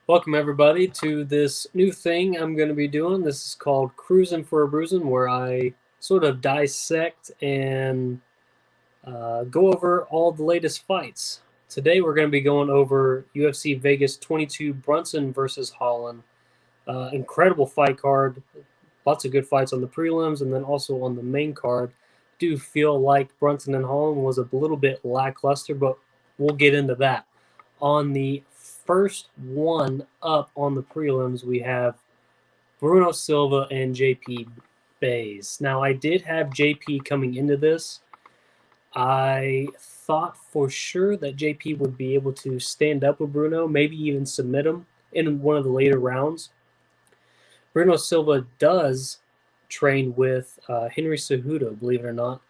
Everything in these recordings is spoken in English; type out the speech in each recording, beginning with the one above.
Welcome everybody to this new thing I'm going to be doing. This is called Kruzin for a Bruzin, where I sort of dissect and go over all the latest fights. Today we're going to be going over UFC Vegas 22 Brunson versus Holland. Incredible fight card. Lots of good fights on the prelims and then also on the main card. Do feel like Brunson and Holland was a little bit lackluster, but we'll get into that. On the first one up on the prelims, we have Bruno Silva and JP Bays. Now, I did have JP coming into this. I thought for sure that JP would be able to stand up with Bruno, maybe even submit him in one of the later rounds. Bruno Silva does train with Henry Cejudo, believe it or not.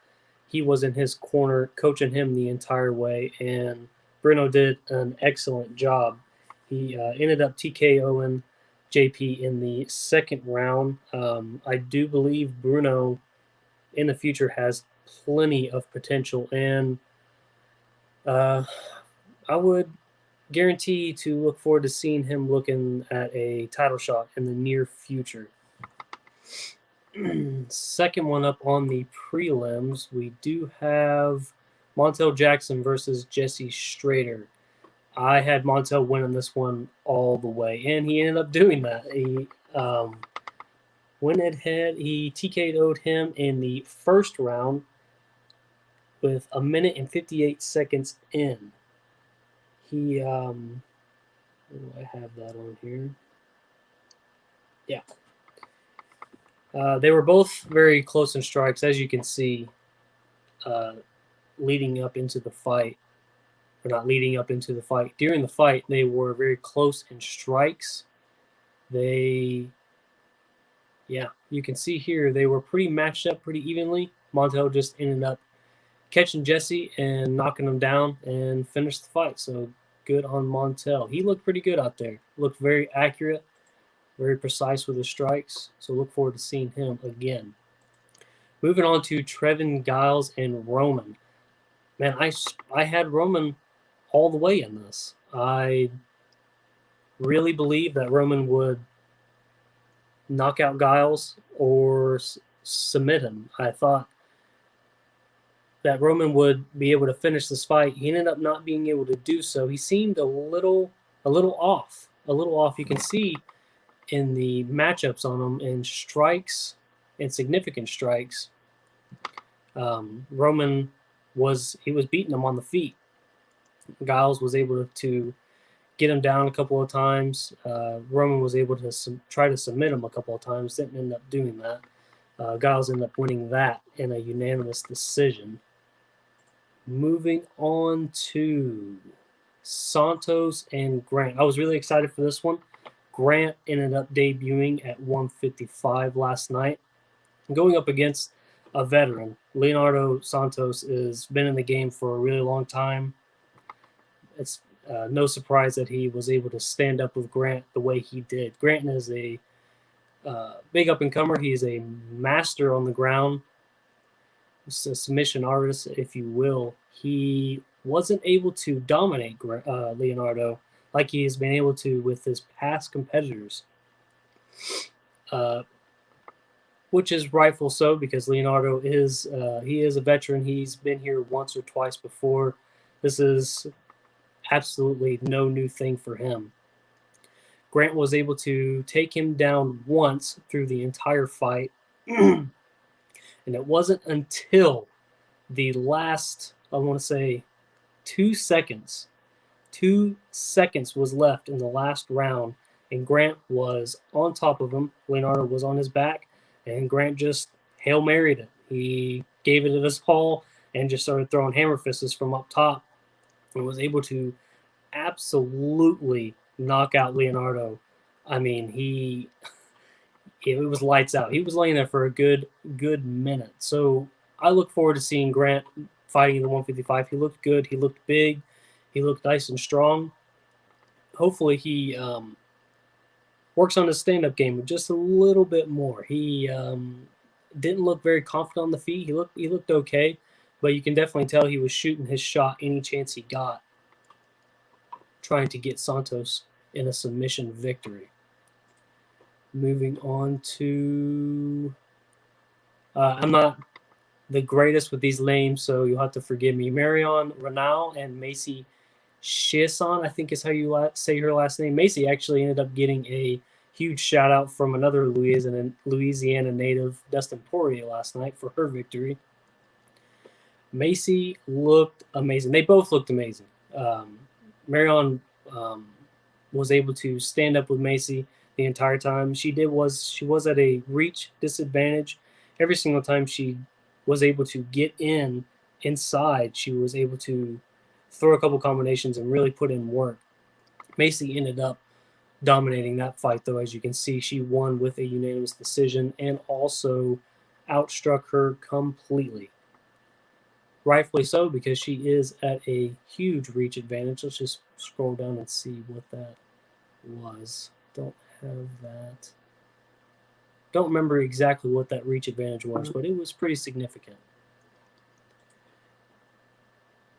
He was in his corner coaching him the entire way, and Bruno did an excellent job. He ended up TKOing JP in the second round. I do believe Bruno in the future has plenty of potential, and I would guarantee to look forward to seeing him looking at a title shot in the near future. Second one up on the prelims, we do have Montel Jackson versus Jesse Strader. I had Montel winning this one all the way, and he ended up doing that. He went ahead, he TKO'd him in the first round with a minute and 58 seconds in. He, do I have that on here? Yeah. They were both very close in strikes, as you can see, leading up into the fight. Or not leading up into the fight. During the fight, they were very close in strikes. You can see here, they were pretty matched up pretty evenly. Montel just ended up catching Jesse and knocking him down and finished the fight. So good on Montel. He looked pretty good out there. Looked very accurate, very precise with his strikes. So look forward to seeing him again. Moving on to Trevin Giles and Roman. Man, I had Roman all the way in this. I really believe that Roman would knock out Giles or submit him. I thought that Roman would be able to finish this fight. He ended up not being able to do so. He seemed a little off. You can see in the matchups on him in strikes and significant strikes. Roman was beating him on the feet. Giles was able to get him down a couple of times. Roman was able to try to submit him a couple of times. Didn't end up doing that. Giles ended up winning that in a unanimous decision. Moving on to Santos and Grant. I was really excited for this one. Grant ended up debuting at 155 last night, going up against a veteran. Leonardo Santos has been in the game for a really long time. It's no surprise that he was able to stand up with Grant the way he did. Grant is a big up-and-comer. He's a master on the ground. He's a submission artist, if you will. He wasn't able to dominate Leonardo like he has been able to with his past competitors, which is rightful so because Leonardo is a veteran. He's been here once or twice before. This is absolutely no new thing for him. Grant was able to take him down once through the entire fight, and it wasn't until the last, I want to say, 2 seconds. 2 seconds was left in the last round, and Grant was on top of him. Leonardo was on his back, and Grant just Hail Married it. He gave it his all and just started throwing hammer fists from up top and was able to absolutely knock out Leonardo. I mean, it was lights out. He was laying there for a good minute. So I look forward to seeing Grant fighting in the 155. He looked good. He looked big. He looked nice and strong. Hopefully he works on his stand-up game just a little bit more. He didn't look very confident on the feet. He looked okay, but you can definitely tell he was shooting his shot any chance he got, trying to get Santos in a submission victory. Moving on to, I'm not the greatest with these names, so you'll have to forgive me. Marion Renal and Macy Chiasson, I think is how you say her last name. Macy actually ended up getting a huge shout out from another Louisiana native, Dustin Poirier, last night for her victory. Macy looked amazing. They both looked amazing. Marion was able to stand up with Macy the entire time. She was at a reach disadvantage every single time she was able to get inside. She was able to throw a couple combinations and really put in work. Macy ended up dominating that fight, though. As you can see, she won with a unanimous decision and also outstruck her completely. Rightfully so, because she is at a huge reach advantage. Let's just scroll down and see what that was. Don't have that. Don't remember exactly what that reach advantage was, but it was pretty significant.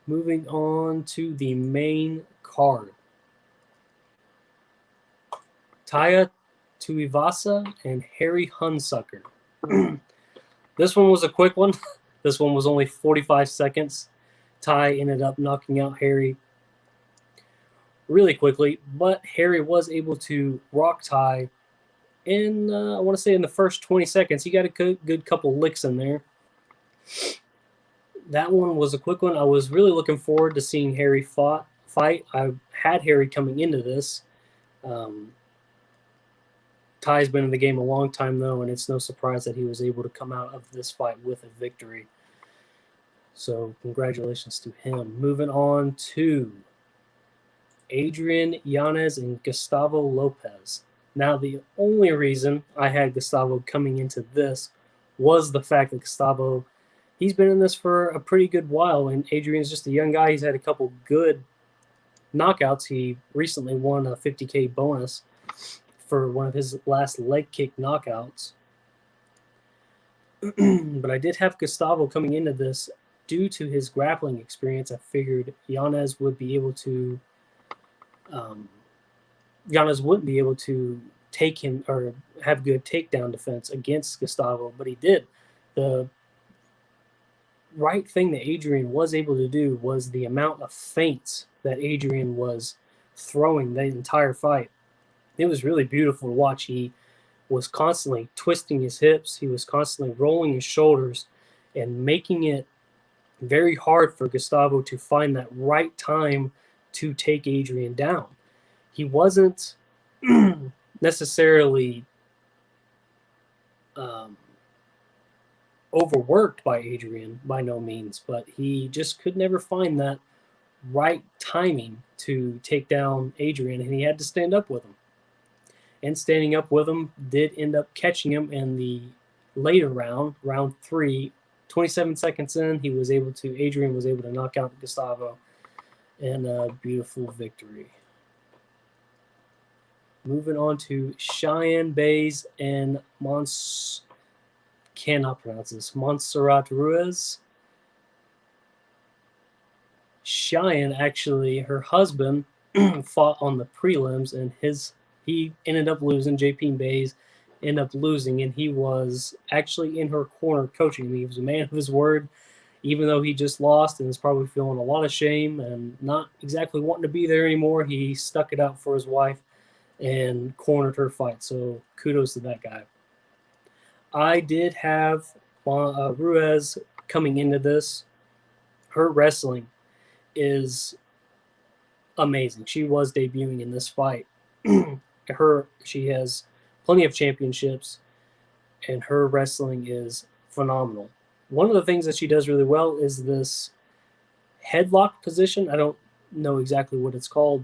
Moving on to the main card. Taya Tuivasa and Harry Hunsucker. This one was a quick one. This one was only 45 seconds. Ty ended up knocking out Harry really quickly, but Harry was able to rock Ty in, I want to say, in the first 20 seconds. He got a good couple licks in there. That one was a quick one. I was really looking forward to seeing Harry fight. I had Harry coming into this. Ty's been in the game a long time, though, and it's no surprise that he was able to come out of this fight with a victory. So congratulations to him. Moving on to Adrian Yanez and Gustavo Lopez. Now, the only reason I had Gustavo coming into this was the fact that Gustavo, he's been in this for a pretty good while, and Adrian's just a young guy. He's had a couple good knockouts. He recently won a $50K bonus for one of his last leg kick knockouts. But I did have Gustavo coming into this. Due to his grappling experience, I figured Yanez would be able to Yanez wouldn't be able to take him or have good takedown defense against Gustavo, but he did. The right thing that Adrian was able to do was the amount of feints that Adrian was throwing the entire fight. It was really beautiful to watch. He was constantly twisting his hips. He was constantly rolling his shoulders and making it very hard for Gustavo to find that right time to take Adrian down. He wasn't necessarily overworked by Adrian, by no means, but he just could never find that right timing to take down Adrian, and he had to stand up with him. And standing up with him did end up catching him in the later round 3. 27 seconds in, Adrian was able to knock out Gustavo in a beautiful victory. Moving on to Cheyenne Bays and Montserrat Ruiz. Cheyenne, actually, her husband fought on the prelims, and he ended up losing. JP Bays ended up losing, and he was actually in her corner coaching him. He was a man of his word, even though he just lost and is probably feeling a lot of shame and not exactly wanting to be there anymore. He stuck it out for his wife and cornered her fight. So kudos to that guy. I did have Ruiz coming into this. Her wrestling is amazing. She was debuting in this fight. She has plenty of championships, and her wrestling is phenomenal. One of the things that she does really well is this headlock position. I don't know exactly what it's called,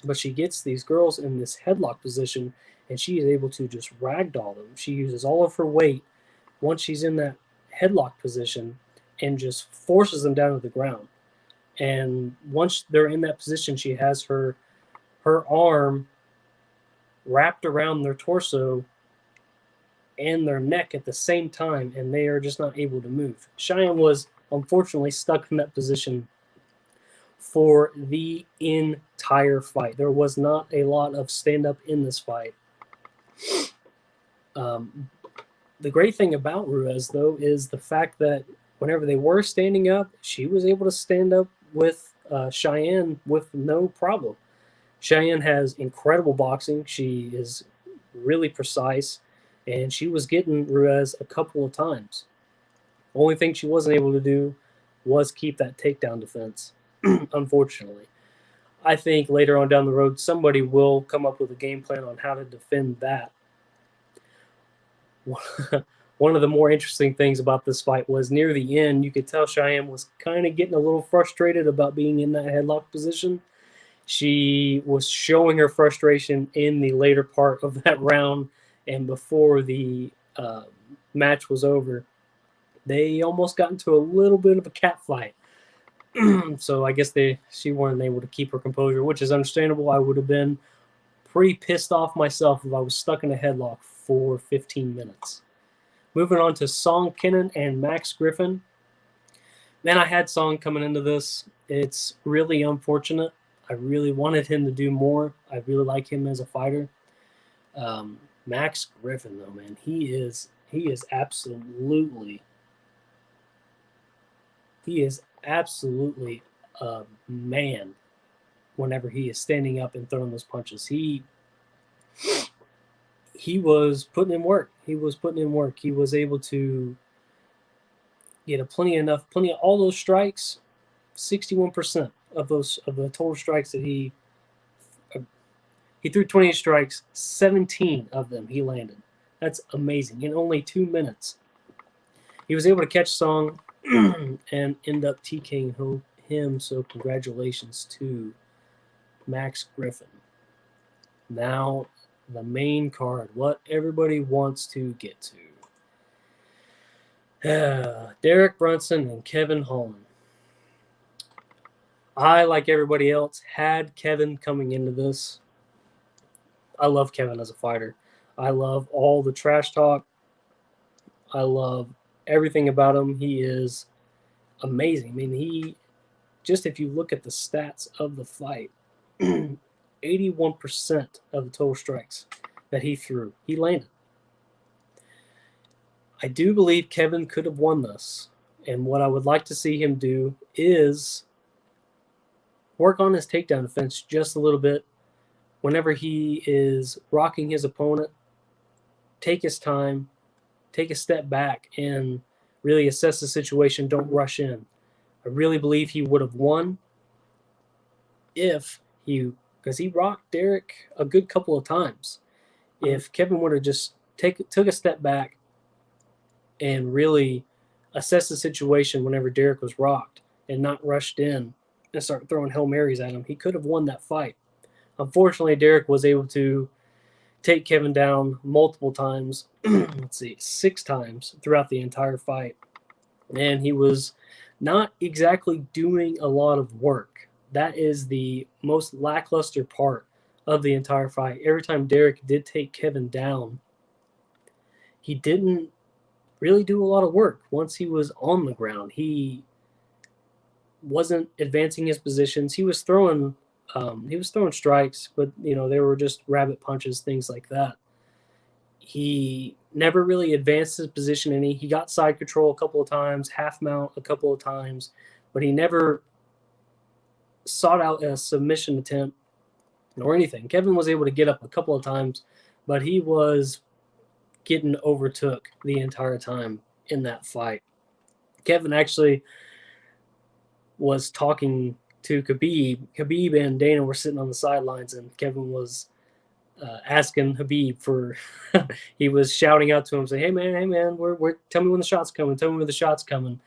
but she gets these girls in this headlock position, and she is able to just ragdoll them. She uses all of her weight once she's in that headlock position and just forces them down to the ground. And once they're in that position, she has her arm wrapped around their torso and their neck at the same time, and they are just not able to move. Cheyenne was unfortunately stuck in that position for the entire fight. There was not a lot of stand-up in this fight. The great thing about Ruiz, though, is the fact that whenever they were standing up, she was able to stand up with Cheyenne with no problem. Cheyenne has incredible boxing. She is really precise, and she was getting Ruiz a couple of times. The only thing she wasn't able to do was keep that takedown defense, unfortunately. I think later on down the road, somebody will come up with a game plan on how to defend that. One of the more interesting things about this fight was near the end, you could tell Cheyenne was kind of getting a little frustrated about being in that headlock position. She was showing her frustration in the later part of that round, and before the match was over, they almost got into a little bit of a cat fight. So I guess she weren't able to keep her composure, which is understandable. I would have been pretty pissed off myself if I was stuck in a headlock for 15 minutes. Moving on to Song Kinnan and Max Griffin. Man, I had Song coming into this. It's really unfortunate. I really wanted him to do more. I really like him as a fighter. Max Griffin, though, man, he is absolutely a man whenever he is standing up and throwing those punches. He was putting in work. He was able to get plenty of all those strikes. 61% of the total strikes that he threw 28 strikes, 17 of them he landed. That's amazing. In only 2 minutes, he was able to catch Song and end up TKing him. So congratulations to Max Griffin. Now the main card, what everybody wants to get to. Derek Brunson and Kevin Holland. I, like everybody else, had Kevin coming into this. I love Kevin as a fighter. I love all the trash talk. I love everything about him. He is amazing. I mean, if you look at the stats of the fight, 81% of the total strikes that he threw, he landed. I do believe Kevin could have won this. And what I would like to see him do is work on his takedown defense just a little bit. Whenever he is rocking his opponent, take his time, take a step back, and really assess the situation. Don't rush in. I really believe he would have won because he rocked Derek a good couple of times. If Kevin would have just took a step back and really assessed the situation whenever Derek was rocked and not rushed in and start throwing Hail Marys at him, he could have won that fight. Unfortunately, Derek was able to take Kevin down multiple times. 6 times throughout the entire fight. And he was not exactly doing a lot of work. That is the most lackluster part of the entire fight. Every time Derek did take Kevin down, he didn't really do a lot of work. Once he was on the ground, he wasn't advancing his positions. He was throwing strikes, but they were just rabbit punches, things like that. He never really advanced his position any. He got side control a couple of times, half mount a couple of times, but he never sought out a submission attempt or anything. Kevin was able to get up a couple of times, but he was getting overtook the entire time in that fight. Kevin actually was talking to Khabib. Khabib and Dana were sitting on the sidelines, and Kevin was asking Khabib for he was shouting out to him, saying, hey man, we're tell me when the shot's coming.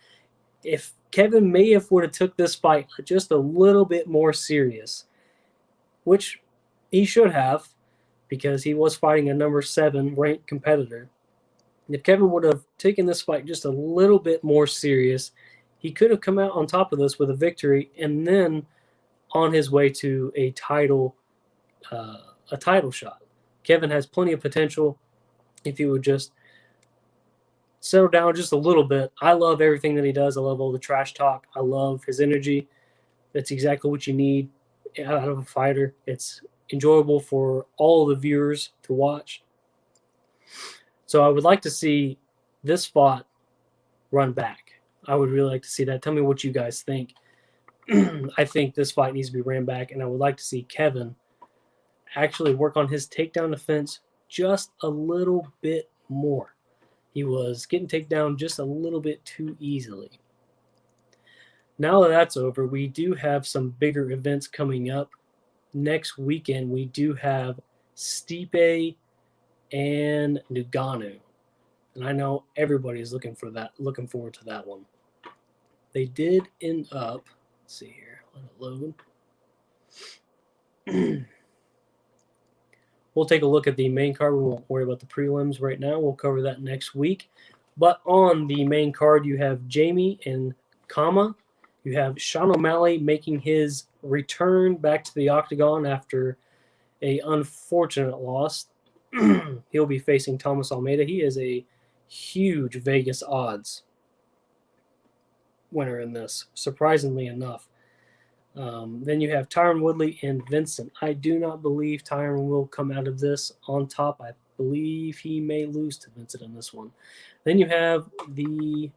If Kevin may have would have took this fight just a little bit more serious, which he should have, because he was fighting a number 7 ranked competitor. If Kevin would have taken this fight just a little bit more serious, he could have come out on top of this with a victory and then on his way to a title shot. Kevin has plenty of potential if he would just settle down just a little bit. I love everything that he does. I love all the trash talk. I love his energy. That's exactly what you need out of a fighter. It's enjoyable for all the viewers to watch. So I would like to see this spot run back. I would really like to see that. Tell me what you guys think. I think this fight needs to be ran back, and I would like to see Kevin actually work on his takedown defense just a little bit more. He was getting taken down just a little bit too easily. Now that that's over, we do have some bigger events coming up. Next weekend, we do have Stipe and Ngannou. And I know everybody is looking forward to that one. They did end up, let's see here, let it load. We'll take a look at the main card. We won't worry about the prelims right now. We'll cover that next week. But on the main card, you have Jamie and Kama. You have Sean O'Malley making his return back to the octagon after a unfortunate loss. He'll be facing Thomas Almeida. He is a huge Vegas odds winner in this, surprisingly enough. Then you have Tyron Woodley and Vincent. I do not believe Tyron will come out of this on top. I believe he may lose to Vincent in this one. Then you have the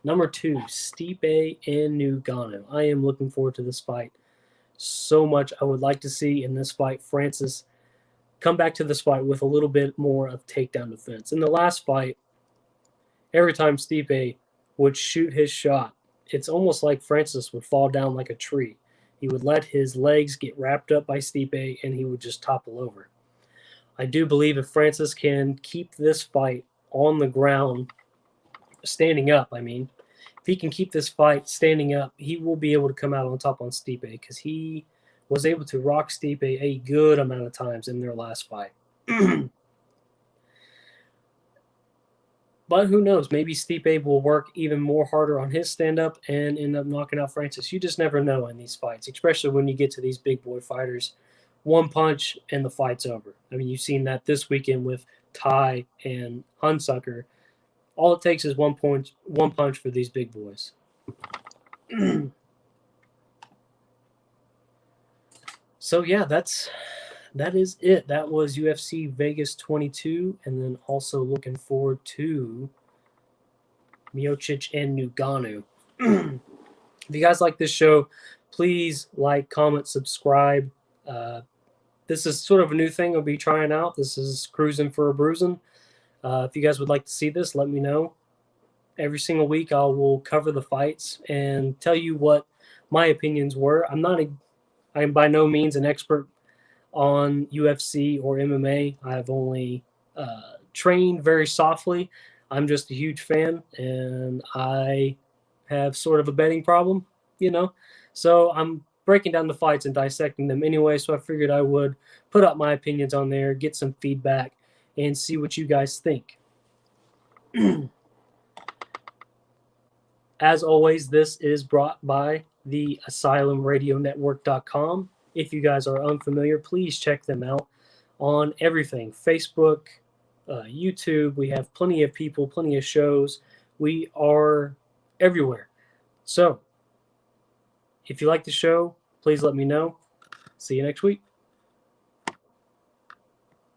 number 2, Stipe and Ngannou. I am looking forward to this fight so much. I would like to see in this fight Francis come back to this fight with a little bit more of takedown defense. In the last fight, every time Stipe would shoot his shot, it's almost like Francis would fall down like a tree. He would let his legs get wrapped up by Stipe, and he would just topple over. I do believe if Francis can keep this fight on the ground, standing up, if he can keep this fight standing up, he will be able to come out on top on Stipe because he was able to rock Stipe a good amount of times in their last fight. But who knows? Maybe Stipe will work even more harder on his stand-up and end up knocking out Francis. You just never know in these fights, especially when you get to these big boy fighters. One punch and the fight's over. You've seen that this weekend with Ty and Hunsucker. All it takes is one punch for these big boys. So yeah, that is it. That was UFC Vegas 22, and then also looking forward to Miocic and Ngannou. If you guys like this show, please like, comment, subscribe. This is sort of a new thing I'll be trying out. This is Kruzin for a Bruzin. If you guys would like to see this, let me know. Every single week I will cover the fights and tell you what my opinions were. I am by no means an expert on UFC or MMA. I've only trained very softly. I'm just a huge fan, and I have sort of a betting problem, So I'm breaking down the fights and dissecting them anyway, so I figured I would put up my opinions on there, get some feedback, and see what you guys think. As always, this is brought by the AsylumRadioNetwork.com. If you guys are unfamiliar, please check them out on everything. Facebook, YouTube. We have plenty of people, plenty of shows. We are everywhere. So, if you like the show, please let me know. See you next week.